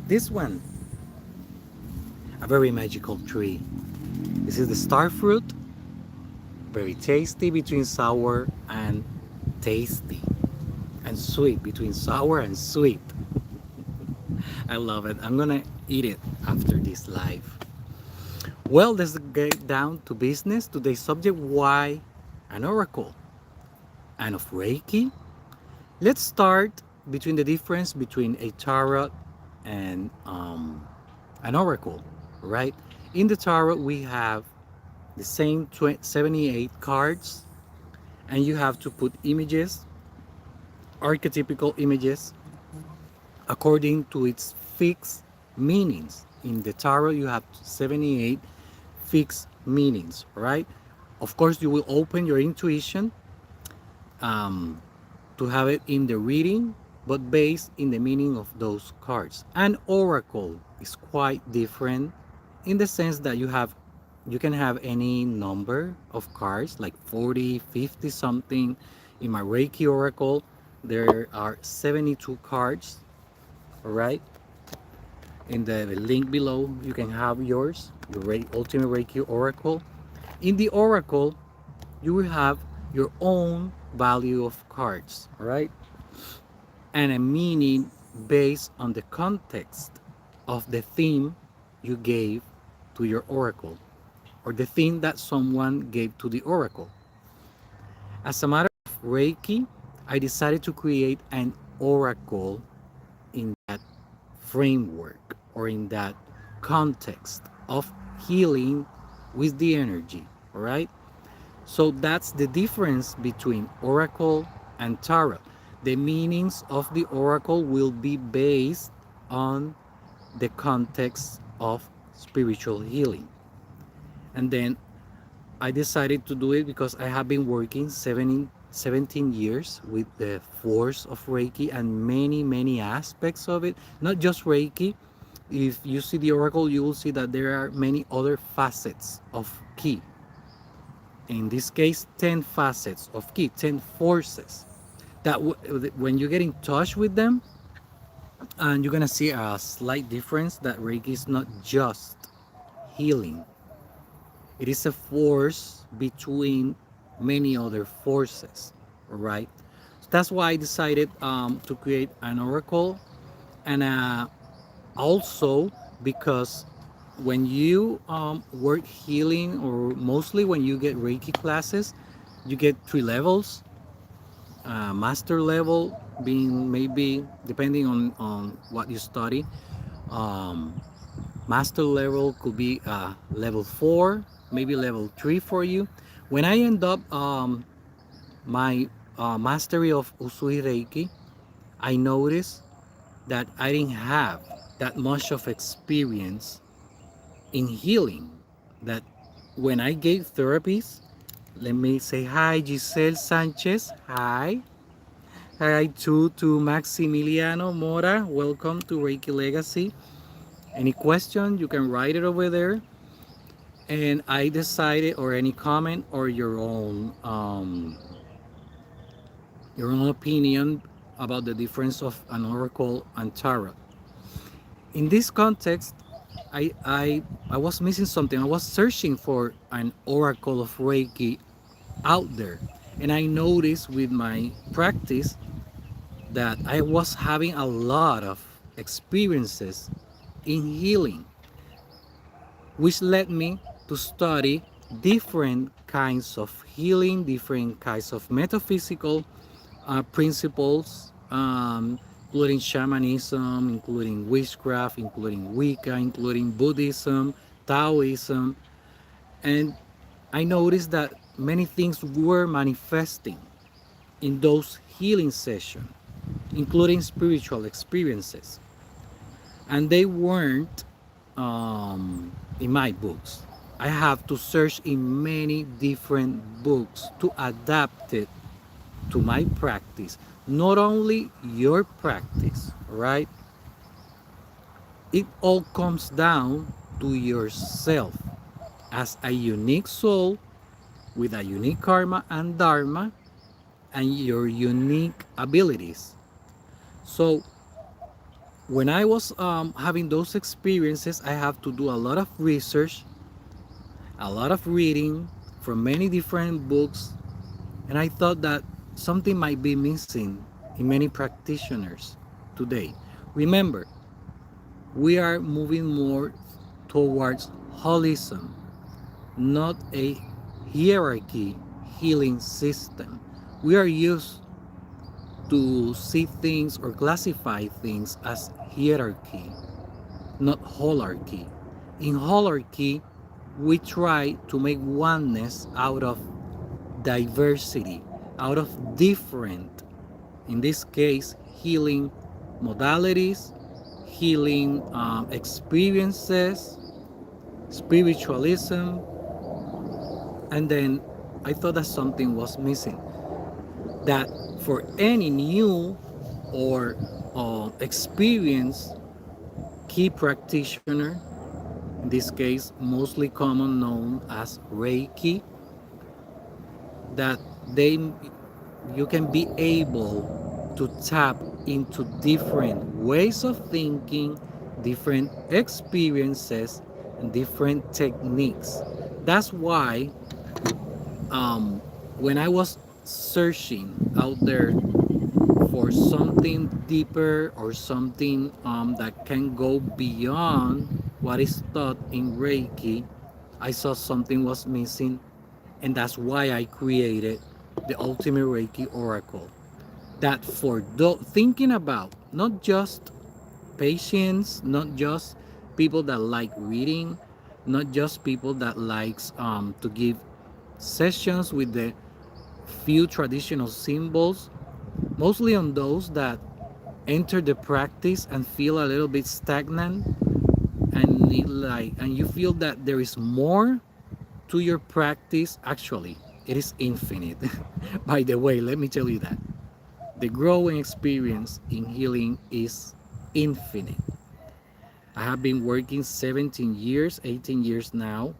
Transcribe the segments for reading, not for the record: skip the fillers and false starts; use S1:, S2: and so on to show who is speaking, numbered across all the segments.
S1: This one, a very magical tree. This is the star fruit, very tasty between sour and tasty, and sweet between sour and sweet. I love it. I'm gonna eat it after this live. Well, let's get down to business. Today's subject: why an oracle and of Reiki. Let's start between the difference between a tarot and an oracle, right? In the tarot, we have the same 78 cards, and you have to put images, archetypical images, according to its fixed meanings. In the tarot, you have 78 fixed meanings, right? Of course, you will open your intuition um, to have it in the reading, but based in the meaning of those cards. An oracle is quite different in the sense that you can have any number of cards, like 40, 50 something. In my Reiki Oracle, there are 72 cards, all right? In the link below, you can have yours, the Ultimate Reiki Oracle. In the Oracle, you will have your own value of cards, all right? And a meaning based on the context of the theme you gave to your oracle, or the theme that someone gave to the oracle. As a matter of Reiki, I decided to create an oracle in that framework or in that context of healing with the energy, all right? So that's the difference between oracle and tarot. The meanings of the oracle will be based on the context of spiritual healing. And then I decided to do it because I have been working 17 years with the force of Reiki and many, many aspects of it, not just Reiki. If you see the oracle, you will see that there are many other facets of Ki. In this case, 10 facets of Ki, 10 forces that when you get in touch with them, and you're gonna see a slight difference that Reiki is not just healing. It is a force between many other forces, right? So that's why I decided to create an oracle, and also because when you work healing, or mostly when you get Reiki classes, you get 3 levels. Master level being maybe depending on what you study. Um, Master level could be level 4, maybe level 3 for you. When I end up my mastery of Usui Reiki, I noticed that I didn't have that much of experience in healing. That when I gave therapies, let me say hi, Giselle Sanchez. Hi. Hi to Maximiliano Mora. Welcome to Reiki Legacy. Any question, you can write it over there. And I decided, or any comment, or your own opinion about the difference of an oracle and tarot. In this context, I was missing something. I was searching for an oracle of Reiki out there, and I noticed with my practice that I was having a lot of experiences in healing, which led me to study different kinds of healing, different kinds of metaphysical principles, including shamanism, including witchcraft, including Wicca, including Buddhism, Taoism. And I noticed that many things were manifesting in those healing sessions, including spiritual experiences. And they weren't in my books. I have to search in many different books to adapt it to my practice. Not only your practice, right? It all comes down to yourself as a unique soul with a unique karma and dharma and your unique abilities. So When I was having those experiences, I have to do a lot of research, a lot of reading from many different books, and I thought that something might be missing in many practitioners today. Remember, we are moving more towards holism, not a hierarchy healing system. We are used to see things or classify things as hierarchy, not holarchy. In holarchy, we try to make oneness out of diversity, out of different, in this case, healing modalities, healing experiences, spiritualism, and then I thought that something was missing. That for any new or experienced key practitioner, in this case, mostly common known as Reiki, that they you can be able to tap into different ways of thinking, different experiences, and different techniques. That's why when I was searching out there for something deeper or something that can go beyond what is taught in Reiki, I saw something was missing, and that's why I created the Ultimate Reiki Oracle. That for thinking about not just patients, not just people that like reading, not just people that likes to give sessions with the few traditional symbols, mostly on those that enter the practice and feel a little bit stagnant and need like and you feel that there is more to your practice. Actually, it is infinite. By the way, let me tell you that the growing experience in healing is infinite. I have been working 17 years, 18 years now,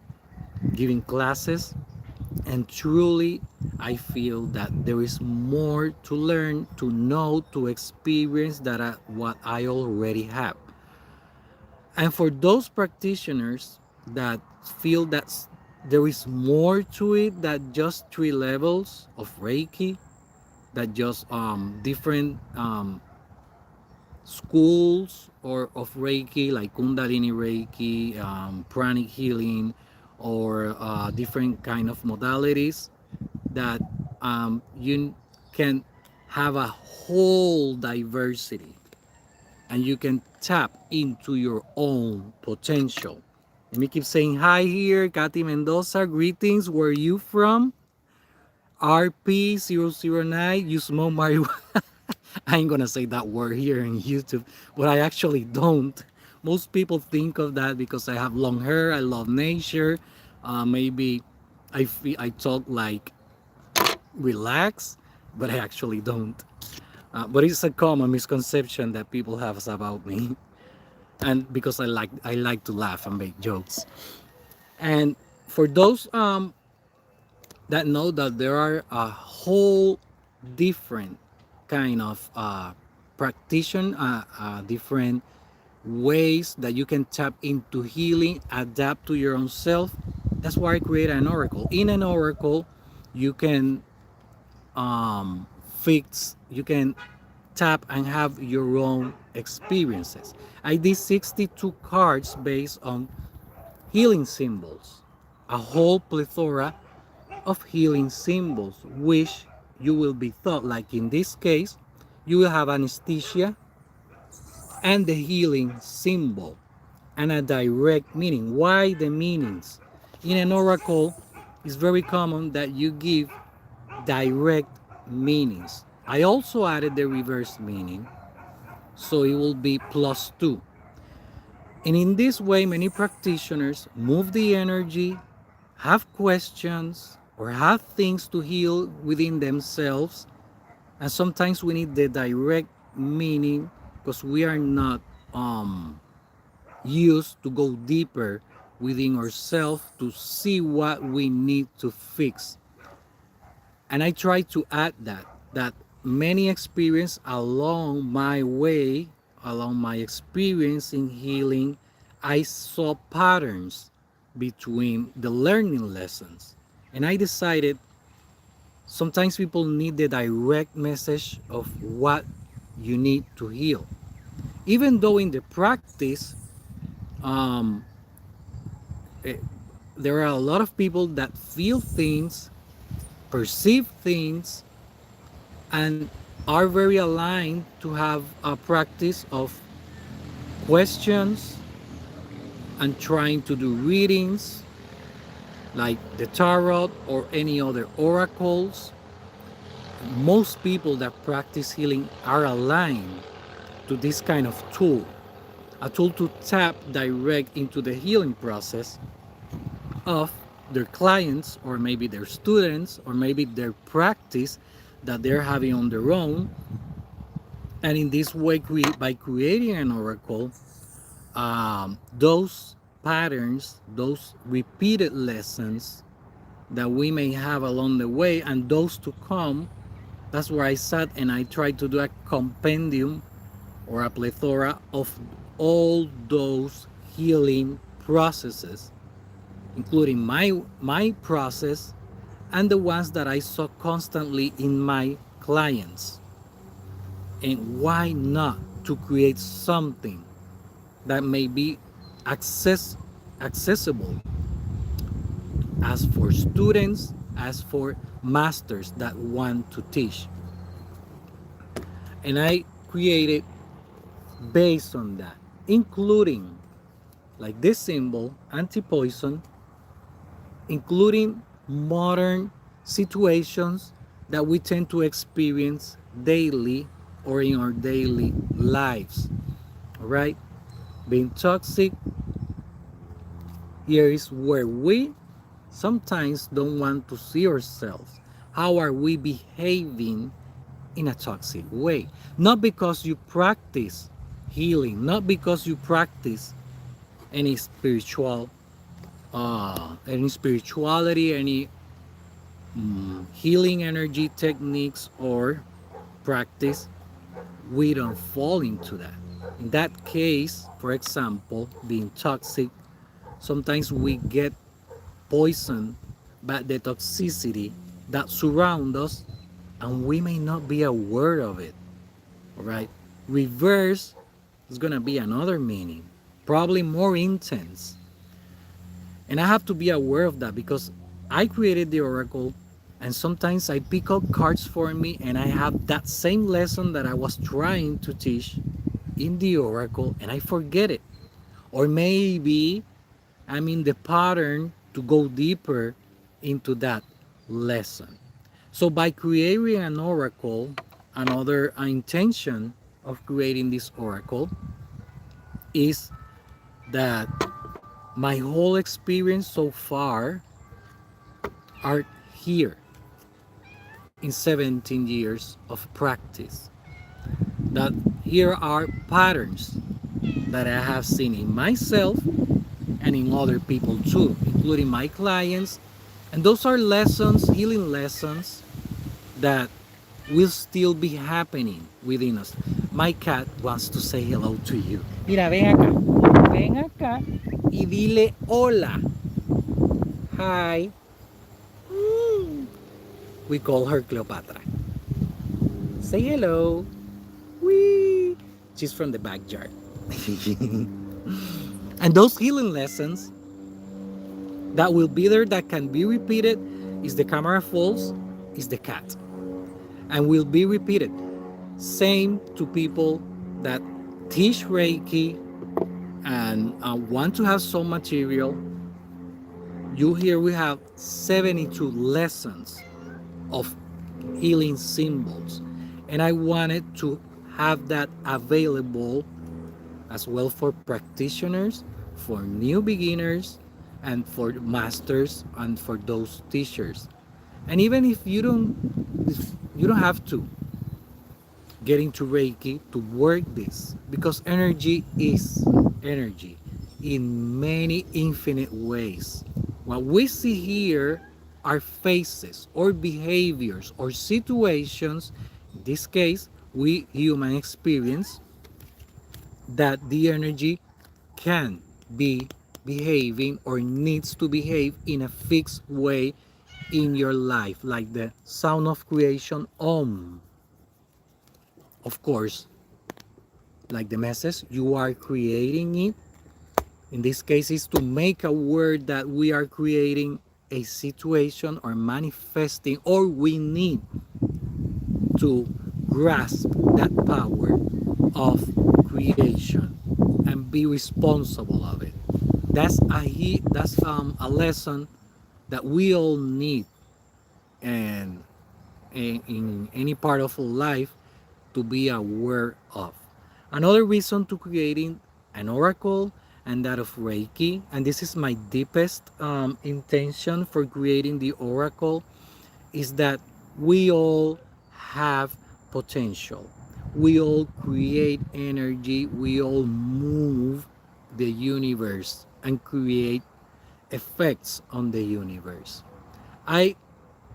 S1: giving classes, and truly I feel that there is more to learn, to know, to experience that what I already have. And for those practitioners that feel that there is more to it than just three levels of Reiki, that just different schools or of Reiki, like Kundalini Reiki, pranic healing, or different kind of modalities, that you can have a whole diversity and you can tap into your own potential. Let me keep saying hi here. Katy Mendoza, greetings. Where are you from? RP009, you smoke marijuana. I ain't gonna say that word here in YouTube, but I actually don't. Most people think of that because I have long hair, I love nature. Maybe I talk like relax, but I actually don't. But it's a common misconception that people have about me, and because I like to laugh and make jokes. And for those that know that there are a whole different kind of practitioner, different ways that you can tap into healing, adapt to your own self. That's why I created an oracle. In an oracle, you can you can tap and have your own experiences. I did 62 cards based on healing symbols, a whole plethora of healing symbols, which you will be taught, like in this case, you will have anesthesia and the healing symbol and a direct meaning. Why the meanings? In an oracle, it's very common that you give direct meanings. I also added the reverse meaning, so it will be +2. And in this way, many practitioners move the energy, have questions, or have things to heal within themselves. And sometimes we need the direct meaning because we are not used to go deeper within ourselves to see what we need to fix. And I try to add that many experience along my way along my experience in healing, I saw patterns between the learning lessons. And I decided sometimes people need the direct message of what you need to heal. Even though in the practice, um, eh, there are a lot of people that feel things, perceive things, and are very aligned to have a practice of questions and trying to do readings like the tarot or any other oracles. Most people that practice healing are aligned to this kind of tool, a tool to tap direct into the healing process of their clients or maybe their students or maybe their practice that they're having on their own. And in this way, by creating an oracle, those patterns, those repeated lessons that we may have along the way and those to come, that's where I sat and I tried to do a compendium or a plethora of all those healing processes, including my process and the ones that I saw constantly in my clients. And why not to create something that may be accessible as for students, as for masters that want to teach. And I created based on that, including like this symbol, anti-poison, including modern situations that we tend to experience daily or in our daily lives. All right? Being toxic, here is where we sometimes don't want to see ourselves. How are we behaving in a toxic way? Not because you practice healing, not because you practice any any spirituality, any healing energy techniques or practice, we don't fall into that. In that case, for example, being toxic, sometimes we get poisoned by the toxicity that surround us and we may not be aware of it. All right? Reverse is going to be another meaning, probably more intense. And I have to be aware of that because I created the oracle and sometimes I pick up cards for me and I have that same lesson that I was trying to teach in the oracle and I forget it. Or maybe I'm in the pattern to go deeper into that lesson. So by creating an oracle, another intention of creating this oracle is that my whole experience so far are here in 17 years of practice. That here are patterns that I have seen in myself and in other people too, including my clients. And those are lessons, healing lessons that will still be happening within us. My cat wants to say hello to you. Mira, ven acá y dile hola. Hi. We call her Cleopatra. Say hello. Wee. She's from the backyard. And those healing lessons that will be there that can be repeated is the camera falls, is the cat. And will be repeated. Same to people that teach Reiki and want to have some material. You here we have 72 lessons of healing symbols. And I wanted to have that available as well for practitioners, for new beginners, and for masters and for those teachers. And even if you don't have to get into Reiki to work this, because energy is energy in many infinite ways. What we see here are faces or behaviors or situations. In this case, we human experience that the energy can be behaving or needs to behave in a fixed way in your life, like the sound of creation, om. Of course, like the message, you are creating it. In this case, is to make a word that we are creating a situation or manifesting, or we need to grasp that power of creation and be responsible of it. That's a lesson that we all need, and in any part of life, to be aware of. Another reason to creating an oracle and that of Reiki, and this is my deepest intention for creating the oracle, is that we all have potential. We all create energy. We all move the universe and create effects on the universe. I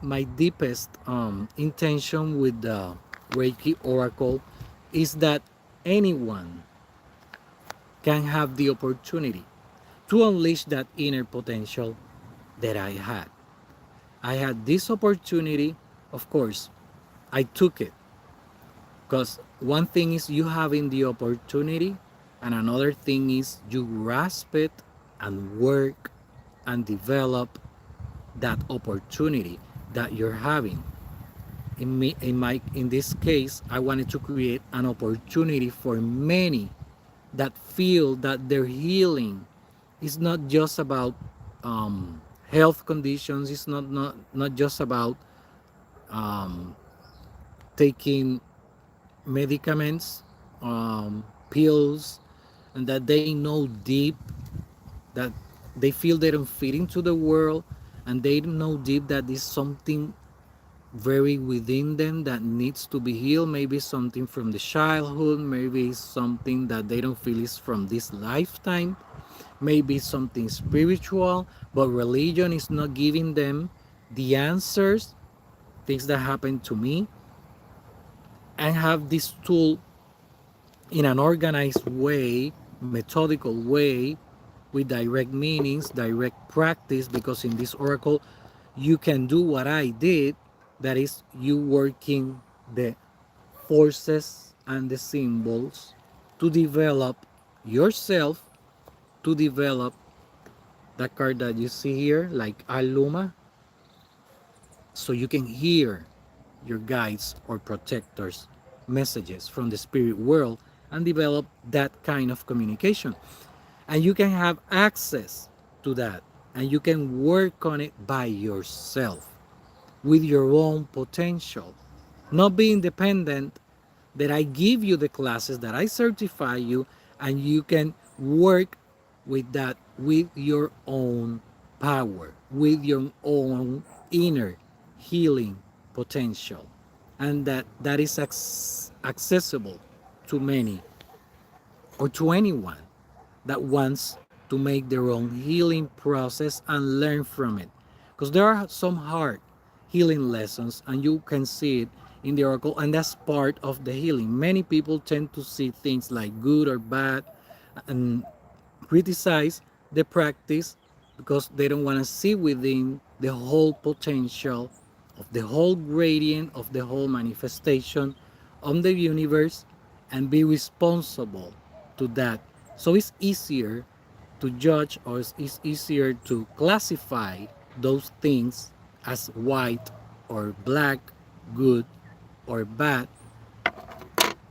S1: My deepest intention with the Reiki Oracle is that anyone can have the opportunity to unleash that inner potential that I had. I had this opportunity, of course, I took it, because one thing is you having the opportunity, and another thing is you grasp it and work and develop that opportunity that you're having. In this case, I wanted to create an opportunity for many that feel that their healing is not just about health conditions. It's not just about um, taking medicaments, pills, and that they know deep that they feel they don't fit into the world, and they know deep that is something very within them that needs to be healed. Maybe something from the childhood, maybe something that they don't feel is from this lifetime, maybe something spiritual, but religion is not giving them the answers, things that happened to me, and have this tool in an organized way, methodical way, with direct meanings, direct practice, because in this oracle you can do what I did, that is, you working the forces and the symbols to develop yourself, to develop that card that you see here, like Aluma, so you can hear your guides or protectors messages from the spirit world and develop that kind of communication, and you can have access to that, and you can work on it by yourself with your own potential, not being dependent that I give you the classes, that I certify you, and you can work with that with your own power, with your own inner healing potential, and that is accessible to many, or to anyone that wants to make their own healing process and learn from it. Because there are some hard healing lessons, and you can see it in the oracle, and that's part of the healing. Many people tend to see things like good or bad and criticize the practice because they don't want to see within the whole potential of the whole gradient of the whole manifestation on the universe and be responsible to that. So it's easier to judge, or it's easier to classify those things as white or black, good or bad,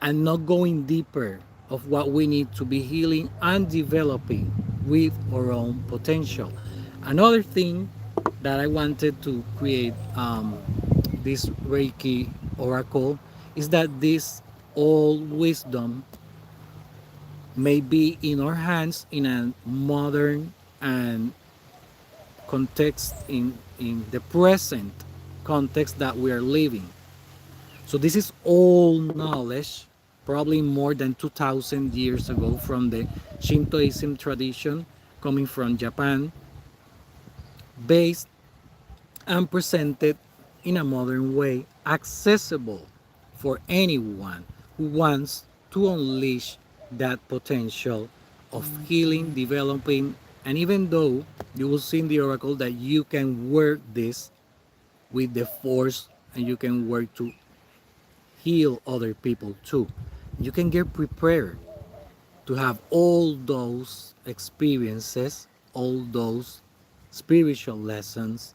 S1: and not going deeper of what we need to be healing and developing with our own potential. Another thing that I wanted to create this Reiki Oracle is that this all wisdom may be in our hands in a modern and context, in the present context that we are living. So this is all knowledge, probably more than 2,000 years ago, from the Shintoism tradition coming from Japan, based and presented in a modern way, accessible for anyone who wants to unleash that potential of healing, developing, and even though you will see in the oracle that you can work this with the force and you can work to heal other people too. You can get prepared to have all those experiences, all those spiritual lessons,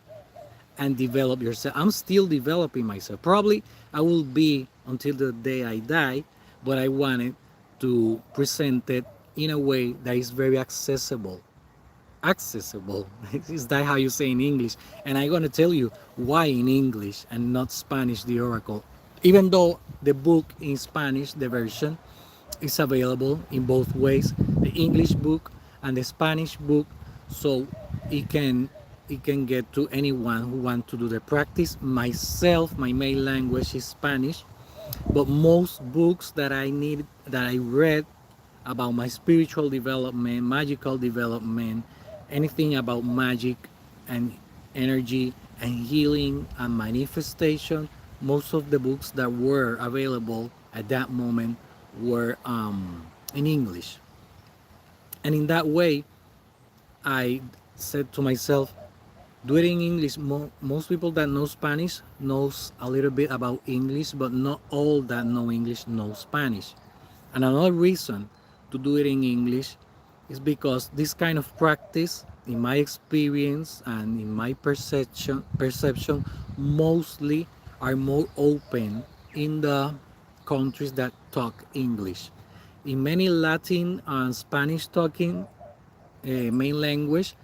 S1: and develop yourself. I'm still developing myself. Probably I will be until the day I die, but I wanted to present it in a way that is very accessible. Accessible. Is that how you say in English? And I'm going to tell you why in English and not Spanish, the Oracle. Even though the book in Spanish, the version, is available in both ways, the English book and the Spanish book, so it can get to anyone who want to do the practice. Myself, my main language is Spanish, but most books that I read about my spiritual development, magical development, anything about magic and energy and healing and manifestation, most of the books that were available at that moment were in English. And in that way, I said to myself, do it in English. Most people that know Spanish knows a little bit about English, but not all that know English know Spanish. And another reason to do it in English is because this kind of practice, in my experience and in my perception, mostly are more open in the countries that talk English. In many Latin and Spanish talking main language,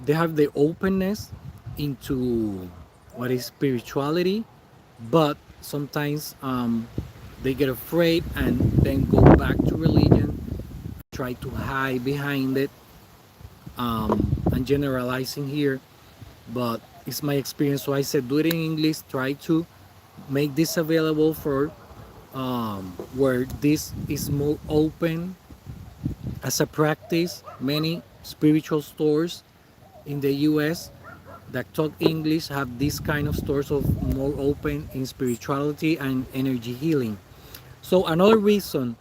S1: they have the openness into what is spirituality, but sometimes they get afraid and then go back to religion, try to hide behind it. I'm generalizing here, but it's my experience. So I said, do it in English. Try to make this available for where this is more open as a practice. Many spiritual stores in the US that talk English have this kind of stores of more open in spirituality and energy healing. So another reason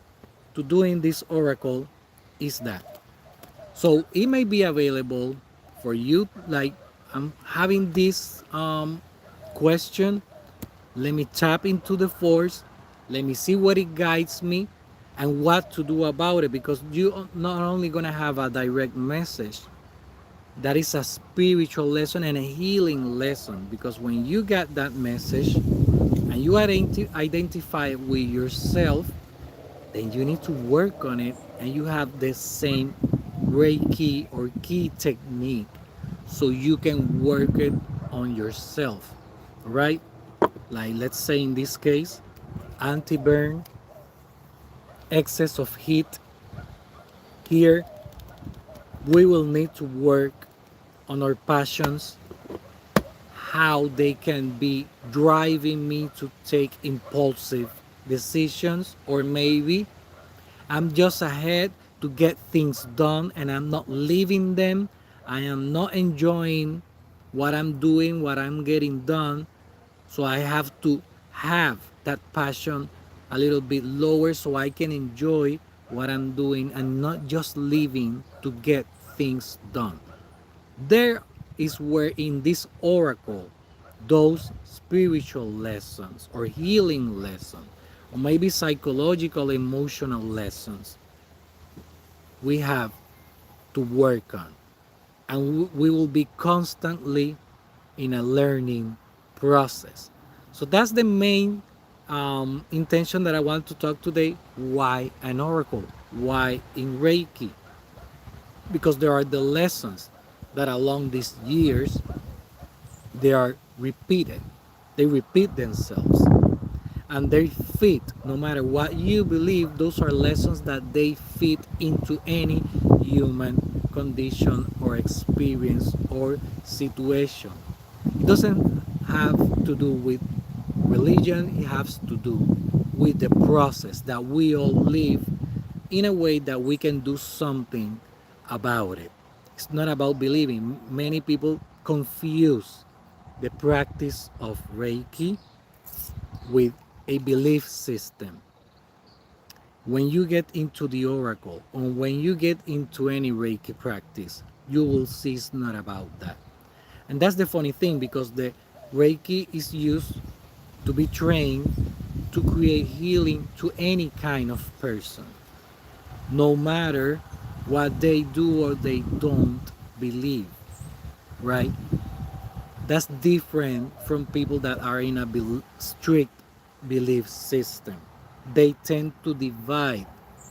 S1: to doing this oracle is that. So it may be available for you, like I'm having this question, let me tap into the force, let me see what it guides me and what to do about it, because you're not only going to have a direct message, that is a spiritual lesson and a healing lesson, because when you get that message and you identify it with yourself, then you need to work on it, and you have the same Reiki or Ki technique so you can work it on yourself, right? Like, let's say in this case, anti-burn, excess of heat. Here we will need to work on our passions, how they can be driving me to take impulsive decisions, or maybe I'm just ahead to get things done and I'm not living them. I am not enjoying what I'm doing, what I'm getting done. So I have to have that passion a little bit lower so I can enjoy what I'm doing and not just living to get things done. There is where in this oracle, those spiritual lessons or healing lessons, or maybe psychological, emotional lessons, we have to work on. And we will be constantly in a learning process. So that's the main intention that I want to talk today. Why an oracle? Why in Reiki? Because there are the lessons that along these years they are repeated. They repeat themselves and they fit. No matter what you believe, those are lessons that they fit into any human condition or experience or situation. It doesn't have to do with religion, it has to do with the process that we all live in a way that we can do something about it. It's not about believing. Many people confuse the practice of Reiki with a belief system. When you get into the oracle or when you get into any Reiki practice, you will see it's not about that. And that's the funny thing because the Reiki is used to be trained to create healing to any kind of person, no matter what they do or they don't believe, right? That's different from people that are in a strict belief system. They tend to divide,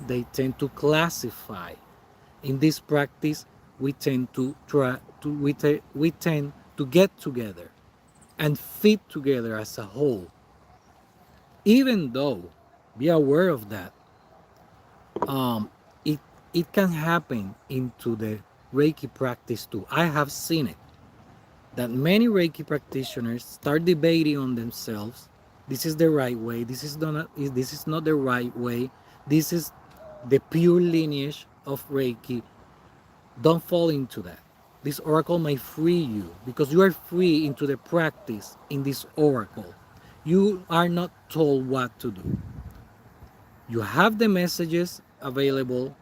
S1: they tend to classify. In this practice, we tend to we tend to get together and fit together as a whole. Even though, be aware of that, um, it it can happen into the Reiki practice too. I have seen it that many Reiki practitioners start debating on themselves. This is the right way. This is not the right way. This is the pure lineage of Reiki. Don't fall into that. This oracle may free you because you are free into the practice in this oracle. You are not told what to do. You have the messages available.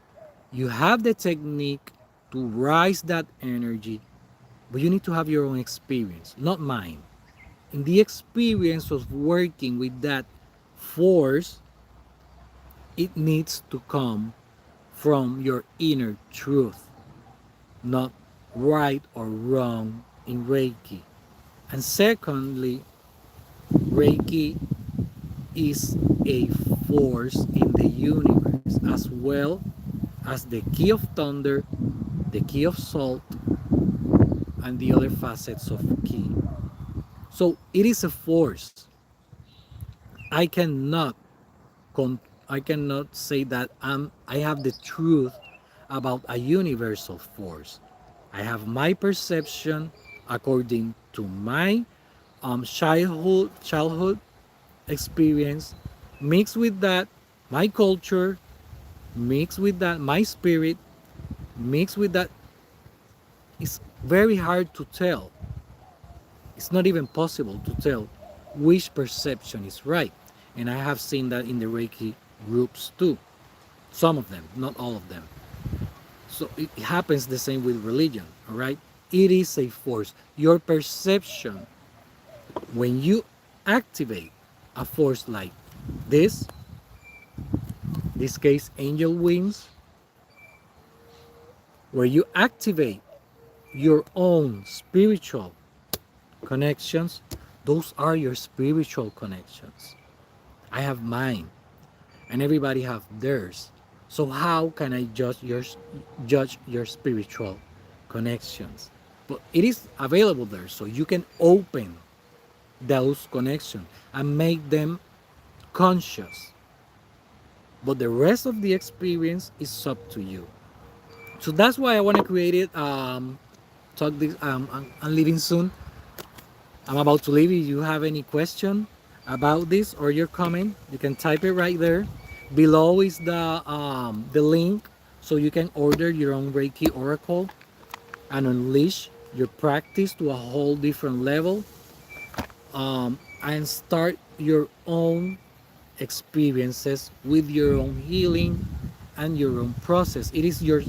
S1: You have the technique to rise that energy, but you need to have your own experience, not mine. In the experience of working with that force, it needs to come from your inner truth, not right or wrong in Reiki. And secondly, Reiki is a force in the universe as well as the key of thunder, the key of salt, and the other facets of key. So it is a force. I cannot con- I cannot say that I have the truth about a universal force. I have my perception according to my childhood experience, mixed with that my culture, mixed with that my spirit, mixed with that. It's very hard to tell. It's not even possible to tell which perception is right. And I have seen that in the Reiki groups too. Some of them, not all of them. So it happens the same with religion, all right? It is a force. Your perception, when you activate a force like this, this case, angel wings, where you activate your own spiritual connections, those are your spiritual connections. I have mine, and everybody have theirs. So how can I judge your spiritual connections? But it is available there, so you can open those connections and make them conscious. But the rest of the experience is up to you. So that's why I want to create it. Talk this. I'm leaving soon. I'm about to leave. If you have any question about this or your comment, you can type it right there. Below is the link so you can order your own Reiki Oracle and unleash your practice to a whole different level, and start your own experiences with your own healing and your own process. It is your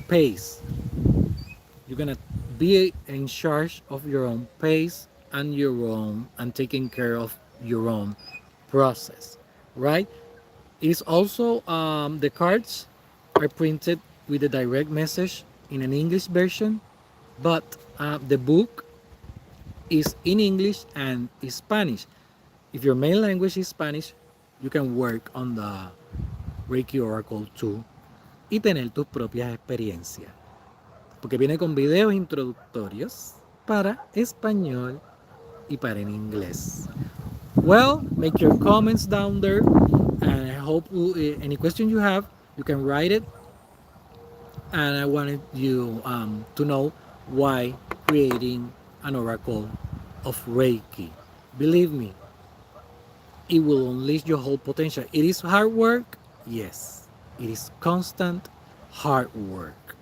S1: pace. You're gonna be in charge of your own pace and your own and taking care of your own process, right? It's also the cards are printed with a direct message in an English version, but the book is in English and Spanish. If your main language is Spanish, you can work on the Reiki Oracle too y tener tus propias experiencias. Porque viene con videos introductorios para español y para en inglés. Well, make your comments down there, and I hope any question you have, you can write it. And I wanted you to know why creating an oracle of Reiki. Believe me, it will unleash your whole potential. It is hard work, yes. It is constant hard work,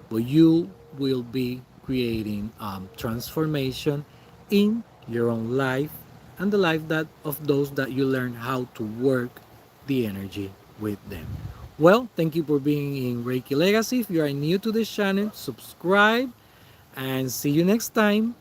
S1: but you will be creating transformation in your own life and the life that of those that you learn how to work the energy. with them. Well, thank you for being in Reiki Legacy. If you are new to this channel, subscribe and see you next time.